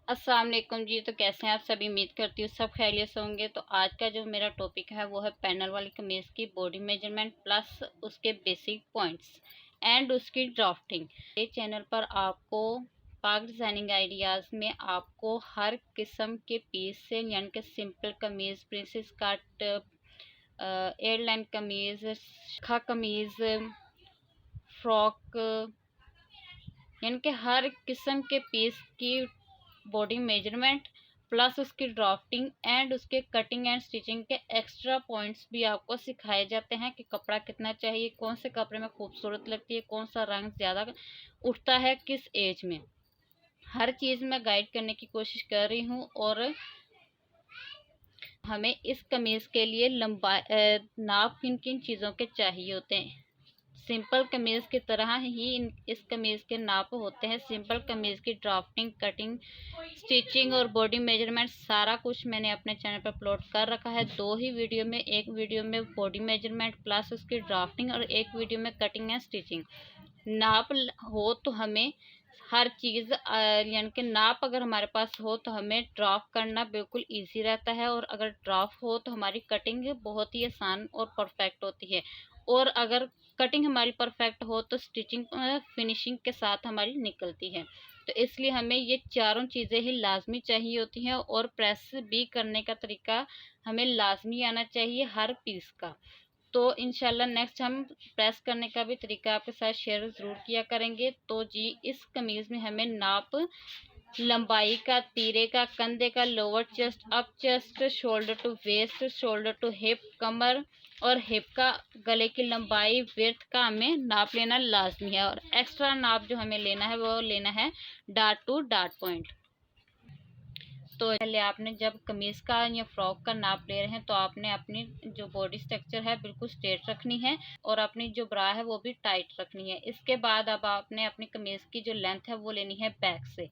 अस्सलाम वालेकुम जी। तो कैसे हैं आप सभी? उम्मीद करती हूँ सब खैरियत से होंगे। तो आज का जो मेरा टॉपिक है वो है पैनल वाली कमीज़ की बॉडी मेजरमेंट प्लस उसके बेसिक पॉइंट्स एंड उसकी ड्राफ्टिंग। ये चैनल पर आपको पाक डिज़ाइनिंग आइडियाज़ में आपको हर किस्म के पीस से यानी कि सिंपल कमीज़, प्रिंसेस कट, एयरलाइन कमीज़, खा कमीज़, फ्रॉक, यानी कि हर किस्म के पीस की बॉडी मेजरमेंट प्लस उसकी ड्राफ्टिंग एंड उसके कटिंग एंड स्टिचिंग के एक्स्ट्रा पॉइंट्स भी आपको सिखाए जाते हैं कि कपड़ा कितना चाहिए, कौन से कपड़े में खूबसूरत लगती है, कौन सा रंग ज़्यादा उठता है किस एज में। हर चीज़ में गाइड करने की कोशिश कर रही हूँ। और हमें इस कमीज़ के लिए लंबा नाप किन किन चीज़ों के चाहिए होते हैं। सिंपल कमीज़ की तरह ही इस कमीज़ के नाप होते हैं। सिंपल कमीज़ की ड्राफ्टिंग, कटिंग, स्टिचिंग और बॉडी मेजरमेंट सारा कुछ मैंने अपने चैनल पर अपलोड कर रखा है। दो ही वीडियो में, एक वीडियो में बॉडी मेजरमेंट प्लस उसकी ड्राफ्टिंग और एक वीडियो में कटिंग एंड स्टिचिंग। नाप हो तो हमें हर चीज़ यानी कि नाप अगर हमारे पास हो तो हमें ड्राफ्ट करना बिल्कुल इजी रहता है, और अगर ड्राफ्ट हो तो हमारी कटिंग बहुत ही आसान और परफेक्ट होती है। और अगर कटिंग हमारी परफेक्ट हो तो स्टिचिंग फिनिशिंग के साथ हमारी निकलती है। तो इसलिए हमें ये चारों चीज़ें ही लाजमी चाहिए होती हैं, और प्रेस भी करने का तरीका हमें लाजमी आना चाहिए हर पीस का। तो इंशाल्लाह नेक्स्ट हम प्रेस करने का भी तरीका आपके साथ शेयर ज़रूर किया करेंगे। तो जी, इस कमीज़ में हमें नाप लंबाई का, तीरे का, कंधे का, lower chest, up chest, shoulder to waist, shoulder to hip, कमर और हिप का, गले की लंबाई, विड्थ का हमें नाप लेना लाजमी है। और एक्स्ट्रा नाप जो हमें लेना है वो लेना है डार्ट टू डार्ट पॉइंट। तो पहले आपने जब कमीज़ का या फ्रॉक का नाप ले रहे हैं तो आपने अपनी जो बॉडी स्ट्रक्चर है बिल्कुल स्ट्रेट रखनी है, और अपनी जो ब्रा है वो भी टाइट रखनी है। इसके बाद अब आपने अपनी कमीज़ की जो लेंथ है वो लेनी है बैक से।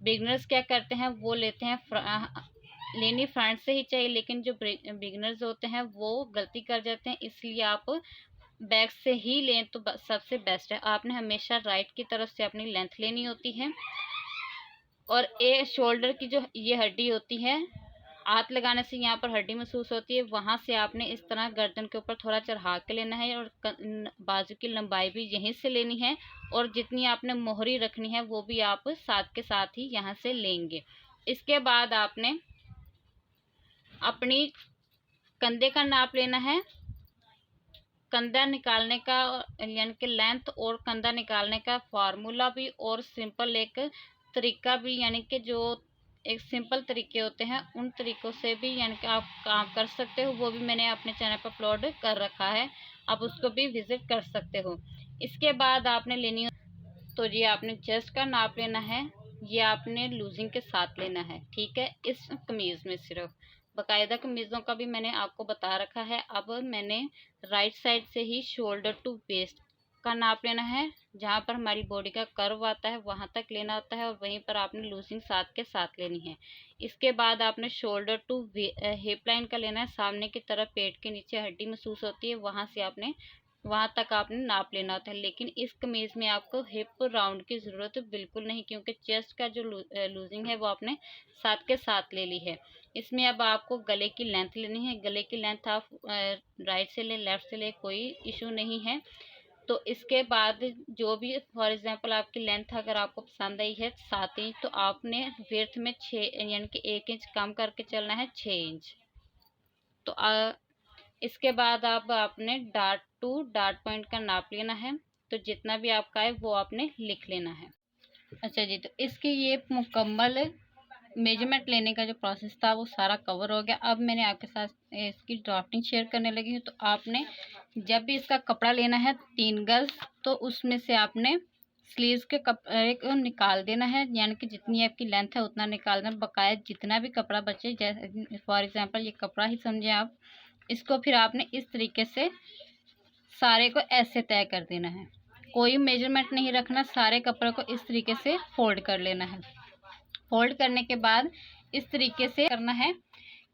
बिगनर्स क्या करते हैं, वो लेते हैं लेनी फ्रंट से ही चाहिए, लेकिन जो बिगनर्स होते हैं वो गलती कर जाते हैं। इसलिए आप बैक से ही लें तो सबसे बेस्ट है। आपने हमेशा राइट की तरफ से अपनी लेंथ लेनी होती है। और ए शोल्डर की जो ये हड्डी होती है, हाथ लगाने से यहाँ पर हड्डी महसूस होती है, वहां से आपने इस तरह गर्दन के ऊपर थोड़ा चढ़ा के लेना है, और बाजू की लंबाई भी यहीं से लेनी है, और जितनी आपने मोहरी रखनी है वो भी आप साथ के साथ ही यहाँ से लेंगे। इसके बाद आपने अपनी कंधे का नाप लेना है। कंधा निकालने का यानी कि लेंथ और कंधा निकालने का फार्मूला भी और सिंपल एक तरीका भी, यानी कि जो एक सिंपल तरीके होते हैं उन तरीकों से भी यानी कि आप काम कर सकते हो। वो भी मैंने अपने चैनल पर अपलोड कर रखा है, आप उसको भी विजिट कर सकते हो। इसके बाद आपने लेनी, तो ये आपने चेस्ट का नाप लेना है। ये आपने लूजिंग के साथ लेना है, ठीक है। इस कमीज़ में सिर्फ बाकायदा कमीज़ों का भी मैंने आपको बता रखा है। अब मैंने राइट साइड से ही शोल्डर टू वेस्ट का नाप लेना है। जहाँ पर हमारी बॉडी का कर्व आता है वहाँ तक लेना होता है, और वहीं पर आपने लूजिंग साथ के साथ लेनी है। इसके बाद आपने शोल्डर टू हिप लाइन का लेना है। सामने की तरफ पेट के नीचे हड्डी महसूस होती है, वहाँ से आपने वहां तक आपने नाप लेना होता है। लेकिन इस कमीज में आपको हिप राउंड की ज़रूरत बिल्कुल नहीं, क्योंकि चेस्ट का जो लूजिंग है वो आपने साथ के साथ ले ली है। इसमें अब आपको गले की लेंथ लेनी है। गले की लेंथ आप राइट से ले, लेफ्ट से ले, कोई इशू नहीं है। तो इसके बाद जो भी फॉर एग्जांपल आपकी लेंथ अगर आपको पसंद आई है 7 इंच, तो आपने विड्थ में 6 यानी कि 1 इंच कम करके चलना है, 6 इंच। तो इसके बाद आप आपने डार्ट टू डार्ट पॉइंट का नाप लेना है। तो जितना भी आपका है वो आपने लिख लेना है। अच्छा जी, तो इसके ये मुकम्मल मेजरमेंट लेने का जो प्रोसेस था वो सारा कवर हो गया। अब मैंने आपके साथ इसकी ड्राफ्टिंग शेयर करने लगी हूँ। तो आपने जब भी इसका कपड़ा लेना है 3 गज, तो उसमें से आपने स्लीव्स के कपड़े को निकाल देना है, यानी कि जितनी आपकी लेंथ है उतना निकाल देना। बकाया जितना भी कपड़ा बचे, जैसे फॉर एग्जांपल ये कपड़ा ही समझे आप, इसको फिर आपने इस तरीके से सारे को ऐसे तय कर देना है। कोई मेजरमेंट नहीं रखना, सारे कपड़े को इस तरीके से फोल्ड कर लेना है। फोल्ड करने के बाद इस तरीके से करना है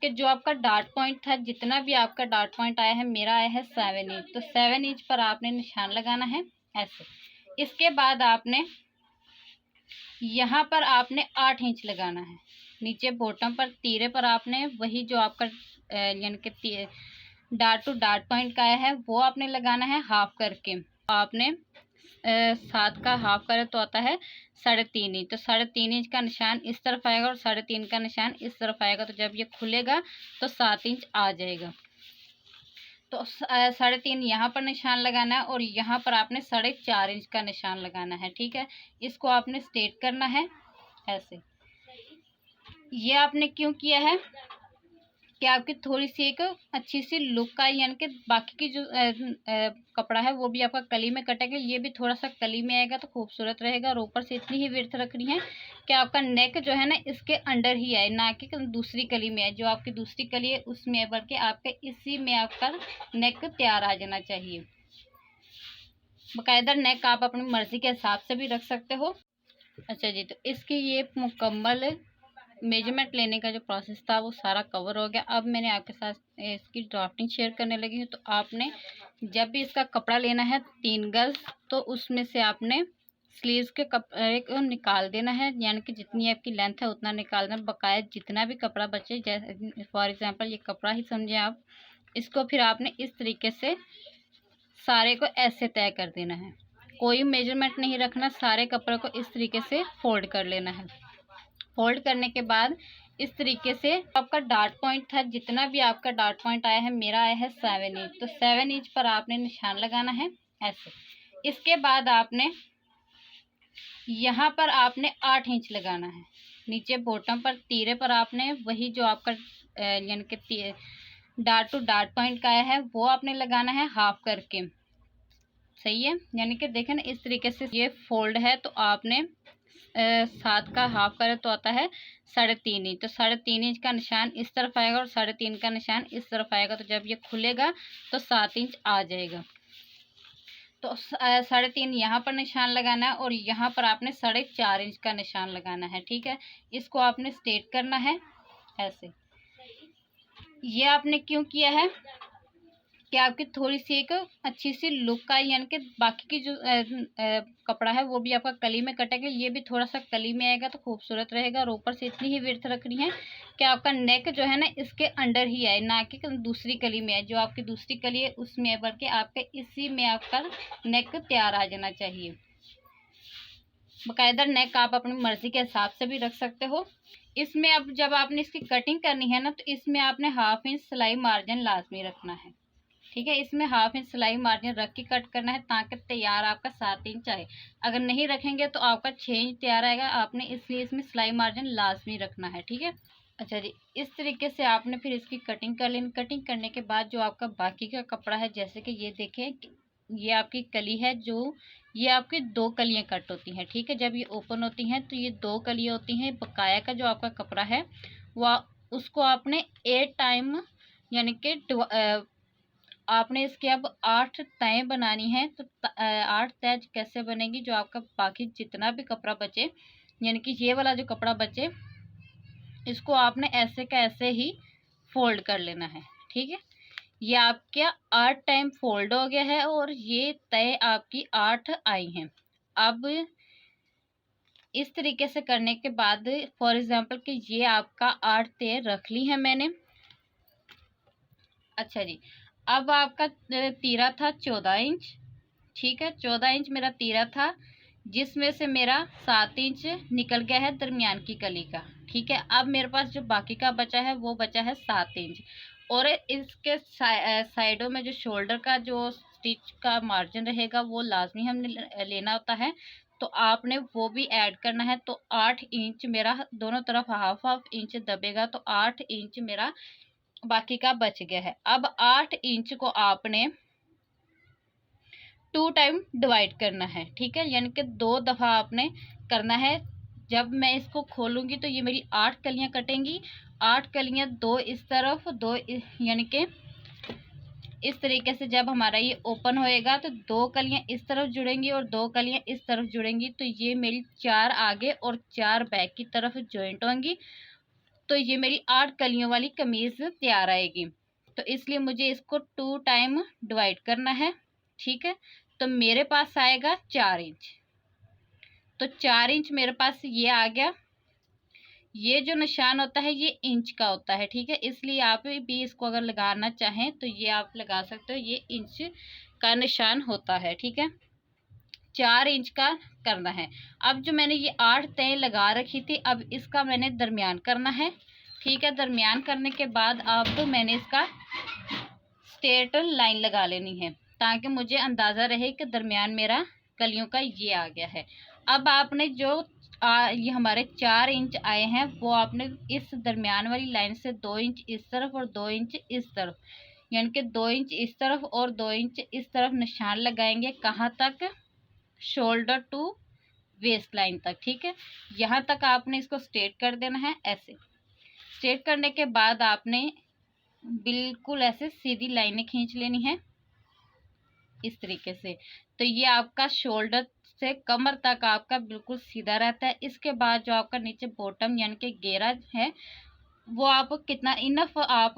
कि जो आपका डार्ट पॉइंट था, जितना भी आपका डार्ट पॉइंट आया है, मेरा आया है 7 इंच, तो 7 इंच पर आपने निशान लगाना है ऐसे। इसके बाद आपने यहाँ पर आपने 8 इंच लगाना है। नीचे बॉटम पर तीरे पर आपने वही जो आपका यानी कि डार्ट टू डार्ट पॉइंट का है वो आपने लगाना है हाफ करके। आपने 7 का हाफ करे तो आता है 3.5 इंच। तो 3.5 इंच का निशान इस तरफ आएगा और 3.5 का निशान इस तरफ आएगा। तो जब ये खुलेगा तो 7 इंच आ जाएगा। तो 3.5 यहाँ पर निशान लगाना है और यहाँ पर आपने 4.5 इंच का निशान लगाना है। ठीक है, इसको आपने स्ट्रेट करना है ऐसे। ये आपने क्यों किया है कि आपकी थोड़ी सी एक अच्छी सी लुक आई, यानी कि बाकी की जो कपड़ा है वो भी आपका कली में कटेगा, ये भी थोड़ा सा कली में आएगा तो खूबसूरत रहेगा। और ऊपर से इतनी ही विड्थ रखनी है कि आपका नेक जो है ना इसके अंडर ही आए, ना कि दूसरी कली में आए। जो आपकी दूसरी कली है उसमें है, बल्कि आपके इसी में आपका नेक तैयार आ जाना चाहिए। बाकायदा नेक आप अपनी मर्जी के हिसाब से भी रख सकते हो। अच्छा जी, तो इसकी ये मुकम्मल मेजरमेंट लेने का जो प्रोसेस था वो सारा कवर हो गया। अब मैंने आपके साथ इसकी ड्राफ्टिंग शेयर करने लगी हूँ। तो आपने जब भी इसका कपड़ा लेना है 3 गज, तो उसमें से आपने स्लीव्स के कपड़े को निकाल देना है, यानी कि जितनी आपकी लेंथ है उतना निकालना। बकाया जितना भी कपड़ा बचे, जैसे फॉर एग्जांपल ये कपड़ा ही समझे आप, इसको फिर आपने इस तरीके से सारे को ऐसे तय कर देना है। कोई मेजरमेंट नहीं रखना, सारे कपड़े को इस तरीके से फोल्ड कर लेना है। फोल्ड करने के बाद इस तरीके से आपका डार्ट पॉइंट था, जितना भी आपका डार्ट पॉइंट आया है, मेरा आया है 7 इंच। तो 7 इंच पर आपने निशान लगाना है ऐसे। इसके बाद आपने यहाँ पर आपने 8 इंच लगाना है। नीचे बॉटम पर तीरे पर आपने वही जो आपका यानी कि डार्ट टू डार्ट पॉइंट का आया है वो आपने लगाना है हाफ करके। सही है, यानी कि देखें ना इस तरीके से ये फोल्ड है। तो आपने 7 का हाफ करे तो आता है 3.5 इंच। तो 3.5 इंच का निशान इस तरफ आएगा और 3.5 का निशान इस तरफ आएगा। तो जब ये खुलेगा तो 7 इंच आ जाएगा। तो 3.5 यहाँ पर निशान लगाना है और यहाँ पर आपने 4.5 इंच का निशान लगाना है। ठीक है, इसको आपने स्ट्रेट करना है ऐसे। ये आपने क्यों किया है कि आपकी थोड़ी सी एक अच्छी सी लुक आई, यानी कि बाकी की जो कपड़ा है वो भी आपका कली में कटेगा, ये भी थोड़ा सा कली में आएगा तो खूबसूरत रहेगा। और ऊपर से इतनी ही विड्थ रखनी है कि आपका नेक जो है ना इसके अंडर ही आए, ना कि दूसरी कली में आए। जो आपकी दूसरी कली है उसमें है, बल्कि आपके इसी में आपका नेक तैयार आ जाना चाहिए। बाकायदा नेक आप अपनी मर्जी के हिसाब से भी रख सकते हो। इसमें अब जब आपने इसकी कटिंग करनी है ना, तो इसमें आपने 1/2 इंच सिलाई मार्जिन लाजमी रखना है। ठीक है, इसमें 1/2 इंच सिलाई मार्जिन रख के कट करना है, ताकि तैयार आपका 7 इंच आए। अगर नहीं रखेंगे तो आपका 6 इंच तैयार आएगा। आपने इसलिए इसमें सिलाई मार्जिन लाजमी रखना है। ठीक है, अच्छा जी, इस तरीके से आपने फिर इसकी कटिंग कर लेनी। कटिंग करने के बाद जो आपका बाकी का कपड़ा है, जैसे कि ये देखें, ये आपकी कली है, जो ये आपकी 2 कलियां कट होती हैं। ठीक है, जब ये ओपन होती हैं तो ये 2 कलियां होती हैं। बकाया का जो आपका कपड़ा है वह उसको आपने 8 टाइम, यानी कि आपने इसके अब 8 तय बनानी है। तो 8 तय कैसे बनेगी, जो आपका बाकी जितना भी कपड़ा बचे, यानी कि ये वाला जो कपड़ा बचे, इसको आपने ऐसे का ऐसे ही फोल्ड कर लेना है। ठीक है, ये आपका 8 टाइम फोल्ड हो गया है और ये तय आपकी 8 आई हैं। अब इस तरीके से करने के बाद फॉर एग्जांपल कि ये आपका 8 तय रख ली है मैंने। अच्छा जी, अब आपका तीरा था 14 इंच। ठीक है, 14 इंच मेरा तीरा था, जिसमें से मेरा 7 इंच निकल गया है दरमियान की कली का। ठीक है, अब मेरे पास जो बाकी का बचा है वो बचा है 7 इंच। और इसके साइडों में जो शोल्डर का जो स्टिच का मार्जिन रहेगा वो लाजमी हमने लेना होता है। तो आपने वो भी ऐड करना है। तो 8 इंच मेरा दोनों तरफ 1/2 इंच दबेगा, तो 8 इंच मेरा बाकी का बच गया है। अब 8 इंच को आपने 2 टाइम डिवाइड करना है। ठीक है, यानी कि 2 दफ़ा आपने करना है। जब मैं इसको खोलूंगी तो ये मेरी 8 कलियां कटेंगी। 8 कलियां 2 इस तरफ, 2 यानी कि इस तरीके से जब हमारा ये ओपन होएगा तो 2 कलियां इस तरफ जुड़ेंगी और 2 कलियां इस तरफ जुड़ेंगी। तो ये मेरी 4 आगे और 4 बैक की तरफ जॉइंट होंगी। तो ये मेरी 8 कलियों वाली कमीज तैयार आएगी। तो इसलिए मुझे इसको 2 टाइम डिवाइड करना है। ठीक है, तो मेरे पास आएगा 4 इंच। तो 4 इंच मेरे पास ये आ गया। ये जो निशान होता है ये इंच का होता है, ठीक है, इसलिए आप भी इसको अगर लगाना चाहें तो ये आप लगा सकते हो, ये इंच का निशान होता है, ठीक है। 4 इंच का करना है। अब जो मैंने ये 8 तय लगा रखी थी, अब इसका मैंने दरमियान करना है, ठीक है। दरमियान करने के बाद अब मैंने इसका स्ट्रेट लाइन लगा लेनी है, ताकि मुझे अंदाज़ा रहे कि दरमियान मेरा कलियों का ये आ गया है। अब आपने जो ये हमारे 4 इंच आए हैं, वो आपने इस दरमियान वाली लाइन से 2 इंच इस तरफ और 2 इंच इस तरफ, यानी कि 2 इंच इस तरफ और 2 इंच इस तरफ निशान लगाएंगे। कहाँ तक? शोल्डर टू वेस्ट लाइन तक, ठीक है। यहाँ तक आपने इसको स्ट्रेट कर देना है। ऐसे स्ट्रेट करने के बाद आपने बिल्कुल ऐसे सीधी लाइनें खींच लेनी है इस तरीके से। तो ये आपका शोल्डर से कमर तक आपका बिल्कुल सीधा रहता है। इसके बाद जो आपका नीचे बॉटम यानी कि घेरा है, वो आप कितना इनफ आप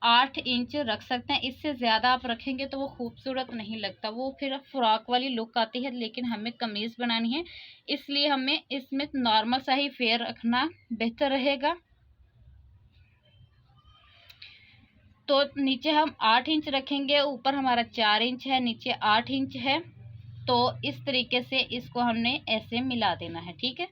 8 इंच रख सकते हैं। इससे ज़्यादा आप रखेंगे तो वो खूबसूरत नहीं लगता, वो फिर फ्रॉक वाली लुक आती है। लेकिन हमें कमीज़ बनानी है, इसलिए हमें इसमें नॉर्मल सा ही फेयर रखना बेहतर रहेगा। तो नीचे हम 8 इंच रखेंगे, ऊपर हमारा 4 इंच है, नीचे 8 इंच है। तो इस तरीके से इसको हमने ऐसे मिला देना है, ठीक है।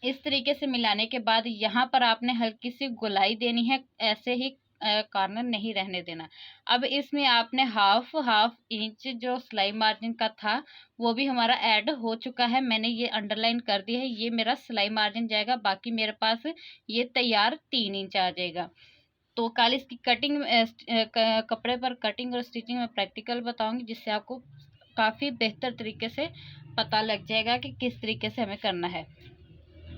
इस तरीके से मिलाने के बाद यहाँ पर आपने हल्की सी गोलाई देनी है, ऐसे ही कॉर्नर नहीं रहने देना। अब इसमें आपने हाफ इंच जो सिलाई मार्जिन का था वो भी हमारा ऐड हो चुका है, मैंने ये अंडरलाइन कर दिया है। ये मेरा सिलाई मार्जिन जाएगा, बाकी मेरे पास ये तैयार 3 इंच आ जाएगा। तो कल इसकी कटिंग कपड़े पर कटिंग और स्टिचिंग में प्रैक्टिकल बताऊंगी, जिससे आपको काफ़ी बेहतर तरीके से पता लग जाएगा कि किस तरीके से हमें करना है।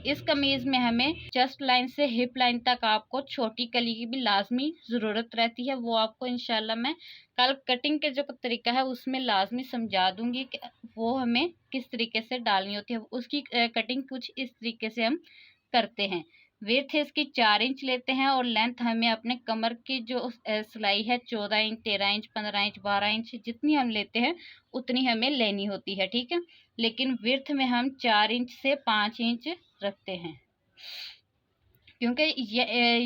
इस कमीज़ में हमें चेस्ट लाइन से हिप लाइन तक आपको छोटी कली की भी लाजमी ज़रूरत रहती है। वो आपको इंशाल्लाह मैं कल कटिंग के जो तरीका है उसमें लाजमी समझा दूंगी कि वो हमें किस तरीके से डालनी होती है। उसकी कटिंग कुछ इस तरीके से हम करते हैं। विड्थ है इसकी 4 इंच लेते हैं और लेंथ हमें अपने कमर की जो सिलाई है 14 इंच, 13 इंच, 15 इंच, 12 इंच जितनी हम लेते हैं उतनी हमें लेनी होती है, ठीक है। लेकिन विड्थ में हम 4 इंच से 5 इंच रखते हैं, क्योंकि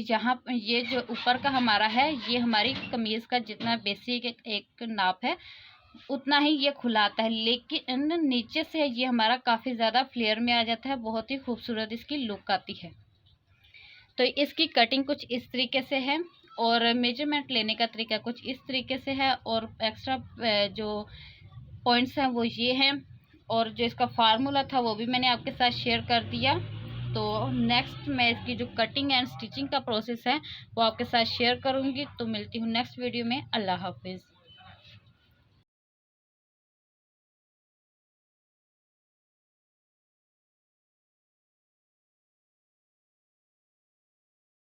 यहाँ ये जो ऊपर का हमारा है ये हमारी कमीज़ का जितना बेसिक एक नाप है उतना ही ये खुलाता है। लेकिन नीचे से ये हमारा काफ़ी ज़्यादा फ्लेयर में आ जाता है, बहुत ही खूबसूरत इसकी लुक आती है। तो इसकी कटिंग कुछ इस तरीके से है और मेजरमेंट लेने का तरीका कुछ इस तरीके से है, और एक्स्ट्रा जो पॉइंट्स हैं वो ये हैं, और जो इसका फार्मूला था वो भी मैंने आपके साथ शेयर कर दिया। तो नेक्स्ट मैं इसकी जो कटिंग एंड स्टिचिंग का प्रोसेस है वो आपके साथ शेयर करूँगी। तो मिलती हूँ नेक्स्ट वीडियो में। अल्लाह हाफिज़।